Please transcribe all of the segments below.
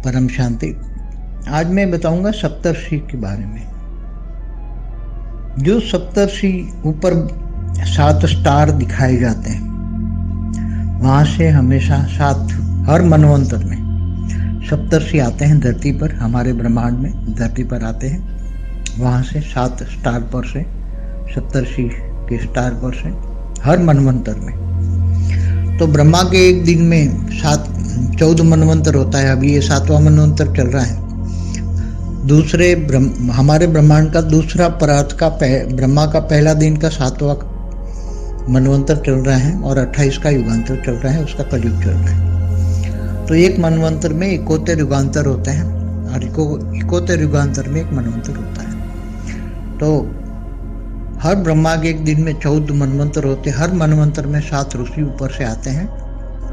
परम शांति। आज मैं बताऊंगा सप्तर्षि के बारे में। जो सप्तर्षि ऊपर 7 स्टार दिखाए जाते हैं, वहां से हमेशा 7 हर मनवंतर में सप्तर्षि आते हैं धरती पर, हमारे ब्रह्मांड में धरती पर आते हैं। वहां से 7 स्टार पर से, सप्तर्षि के स्टार पर से हर मनवंतर में। तो ब्रह्मा के एक दिन में 14 मनवंतर होता है। अभी ये 7वां मनवंतर चल रहा है। दूसरे हमारे ब्रह्मांड का दूसरा परार्थ का ब्रह्मा का पहला दिन का 7वां मनवंतर चल रहा है और 28 का युगांतर चल रहा है, उसका कलयुग चल रहा है। तो एक मनवंतर में 71 युगांतर होते हैं और 71 युगांतर में एक मनवंतर होता है। तो हर ब्रह्मा के एक दिन में 14 मनवंतर होते हैं। हर मनवंतर में 7 ऋषि ऊपर से आते हैं,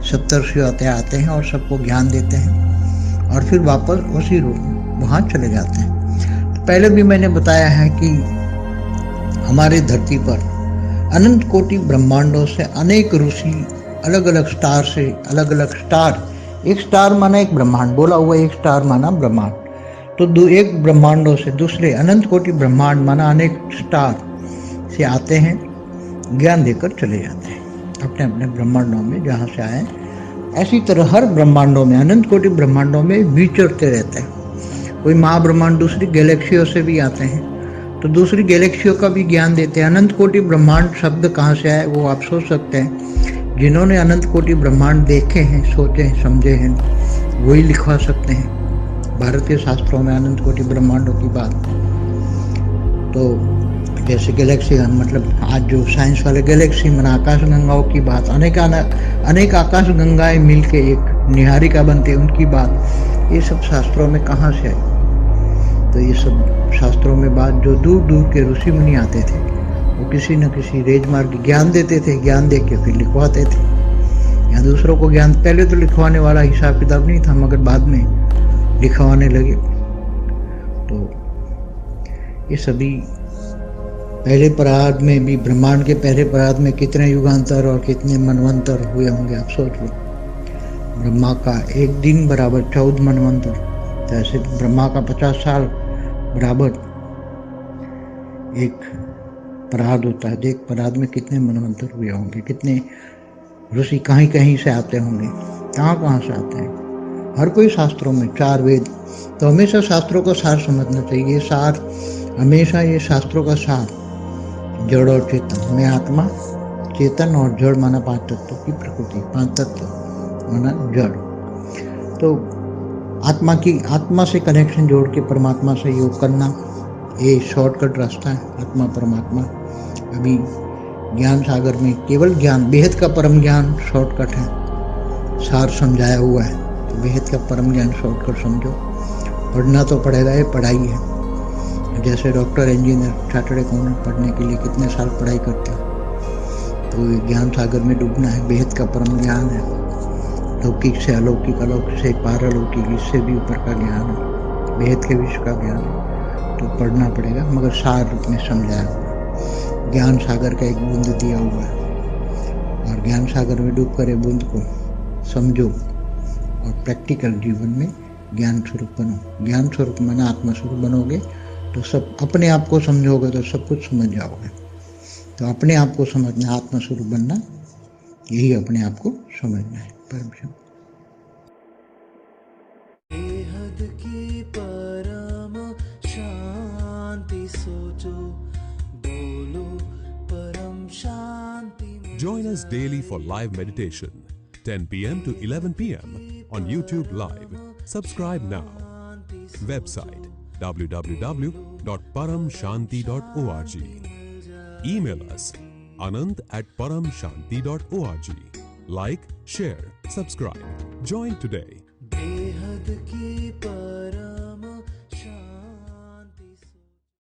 सप्तर्षि आते हैं और सबको ज्ञान देते हैं और फिर वापस उसी वहाँ चले जाते हैं। तो पहले भी मैंने बताया है कि हमारे धरती पर अनंत कोटि ब्रह्मांडों से अनेक ऋषि अलग अलग स्टार से एक स्टार माना एक ब्रह्मांड, बोला हुआ एक स्टार माना ब्रह्मांड। तो एक ब्रह्मांडों से दूसरे अनंत कोटि ब्रह्मांड माना अनेक स्टार से आते हैं, ज्ञान देकर चले जाते हैं अपने अपने ब्रह्मांडों में जहाँ से आए। ऐसी तरह हर ब्रह्मांडों में, अनंत कोटि ब्रह्मांडों में विचरते रहते हैं। कोई महाब्रह्मांड दूसरी गैलेक्सियों से भी आते हैं, तो दूसरी गैलेक्सियों का भी ज्ञान देते हैं। अनंत कोटि ब्रह्मांड शब्द कहाँ से आए वो आप सोच सकते हैं। जिन्होंने अनंत कोटि ब्रह्मांड देखे हैं, सोचे हैं, समझे हैं, वही लिखवा सकते हैं भारतीय शास्त्रों में अनंत कोटि ब्रह्मांडों की बात। तो जैसे गैलेक्सी, मतलब आज जो साइंस वाले गैलेक्सी में आकाश गंगाओं की बात, अनेक आकाश गंगाएं मिलके एक निहारिका बनते, उनकी बात, ये सब शास्त्रों में कहाँ से आई? तो ये सब शास्त्रों में बात जो दूर दूर के ऋषि मुनि आते थे, वो किसी न किसी रेजमार्ग ज्ञान देते थे, ज्ञान दे के फिर लिखवाते थे या दूसरों को ज्ञान। पहले तो लिखवाने वाला हिसाब किताब नहीं था, मगर बाद में लिखवाने लगे। तो ये सभी पहले परार्ध में भी, ब्रह्मांड के पहले परार्ध में कितने युगांतर और कितने मनवंतर हुए होंगे आप सोच लो। ब्रह्मा का एक दिन बराबर 14 मनवंतर, तो ऐसे ब्रह्मा का 50 साल बराबर एक परार्ध होता है। एक परार्ध में कितने मनवंतर हुए होंगे, कितने ऋषि कहीं कहीं से आते होंगे, कहाँ से आते हैं। हर कोई शास्त्रों में 4 वेद, तो हमेशा शास्त्रों का सार समझना चाहिए। सार हमेशा, ये शास्त्रों का सार, जड़ और चेतन में आत्मा, चेतन और जड़ माना 5 तत्वों की प्रकृति, 5 तत्व माना जड़। तो आत्मा से कनेक्शन जोड़ के परमात्मा से योग करना, ये शॉर्टकट रास्ता है आत्मा परमात्मा। अभी ज्ञान सागर में केवल ज्ञान, बेहद का परम ज्ञान शॉर्टकट है, सार समझाया हुआ है। तो बेहद का परम ज्ञान शॉर्टकट समझो। पढ़ना तो पड़ेगा, ये पढ़ाई है। जैसे डॉक्टर, इंजीनियर, चार्टर्ड अकाउंटेंट पढ़ने के लिए कितने साल पढ़ाई करते हैं। तो ज्ञान सागर में डूबना है, बेहद का परम ज्ञान है। लौकिक से अलौकिक, अलौकिक से पारलौकिक, इससे भी ऊपर का ज्ञान है, बेहद के विश्व का ज्ञान है। तो पढ़ना पड़ेगा, मगर सार रूप में समझाया हुआ। ज्ञान सागर का एक बूंद दिया हुआ है और ज्ञान सागर में डूब कर बूंद को समझो और प्रैक्टिकल जीवन में ज्ञान स्वरूप बनो। ज्ञान स्वरूप माना आत्मा स्वरूप बनोगे तो सब, अपने आप को समझोगे तो सब कुछ समझ जाओगे। तो अपने आप को समझना, आत्मा स्वरूप बनना, यही अपने आप को समझना है। परम शांति सोचो, बोलो परम शांति। Join us daily for live meditation, 10 p.m. to 11 p.m. on YouTube Live. Subscribe now. Website www.paramshanti.org. Email us anant@paramshanti.org. Like, share, subscribe. Join today. बेहद की